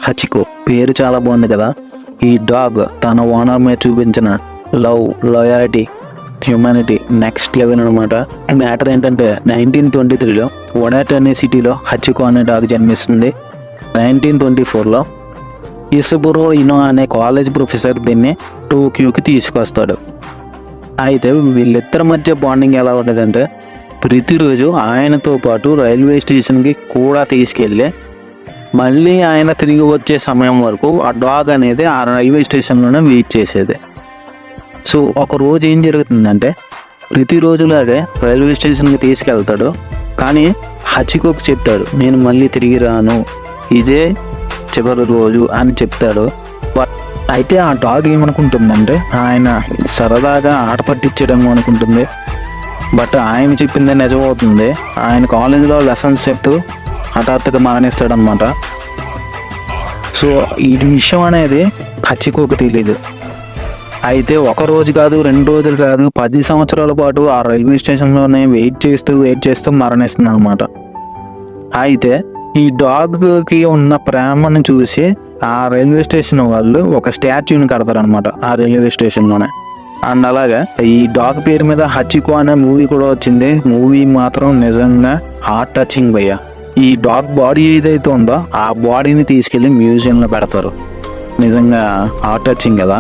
Hachiko పేరు చాలా బాగుంది కదా. ఈ డాగ్ తన ఓనర్ మీద చూపించిన love, loyalty, humanity next level అనమాట. మ్యాటర్ ఏంటంటే 1923లో వడాట్ అనే సిటీలో హచికో అనే డాగ్ జన్మిస్తుంది. 1924లో ఇసుబురో ఇనో అనే కాలేజ్ ప్రొఫెసర్ దీన్ని టోక్యోకి తీసుకొస్తాడు. అయితే వీళ్ళిద్దరి మధ్య బాండింగ్ ఎలా ఉండదంటే ప్రతిరోజు ఆయనతో పాటు రైల్వే స్టేషన్కి కూడా తీసుకెళ్ళి మళ్ళీ ఆయన తిరిగి వచ్చే సమయం వరకు ఆ డాగ్ అనేది ఆ రైల్వే స్టేషన్లోనే వెయిట్ చేసేది. సో ఒక రోజు ఏం జరుగుతుందంటే ప్రతిరోజులాగే రైల్వే స్టేషన్కి తీసుకెళ్తాడు, కానీ హచికోకి చెప్తాడు నేను మళ్ళీ తిరిగి రాను, ఇదే చివరి రోజు అని చెప్తాడు. అయితే ఆ డాగ్ ఏమనుకుంటుందంటే ఆయన సరదాగా ఆట పట్టించడం అనుకుంటుంది. బట్ ఆయన చెప్పిందే నిజమవుతుంది. ఆయన కాలేజీలో లెసన్స్ చెప్తూ హఠాత్తుగా మరణిస్తాడనమాట. సో ఈ విషయం అనేది హచికోకి తెలీదు. అయితే ఒక రోజు కాదు, 2 రోజులు కాదు, 10 సంవత్సరాల పాటు ఆ రైల్వే స్టేషన్లోనే వెయిట్ చేస్తూ మరణిస్తుంది అనమాట. అయితే ఈ డాగ్కి ఉన్న ప్రేమను చూసి ఆ రైల్వే స్టేషన్ వాళ్ళు ఒక స్టాచ్యూని కడతారనమాట ఆ రైల్వే స్టేషన్లోనే. అండ్ అలాగే ఈ డాగ్ పేరు మీద హచికో అనే మూవీ కూడా వచ్చింది. మూవీ మాత్రం నిజంగా హార్ట్ టచింగ్ భయ్య. ఈ డాగ్ బాడీ ఏదైతే ఉందో ఆ బాడీని తీసుకెళ్ళి మ్యూజియంలో పెడతారు. నిజంగా హార్ట్ టచింగ్ కదా.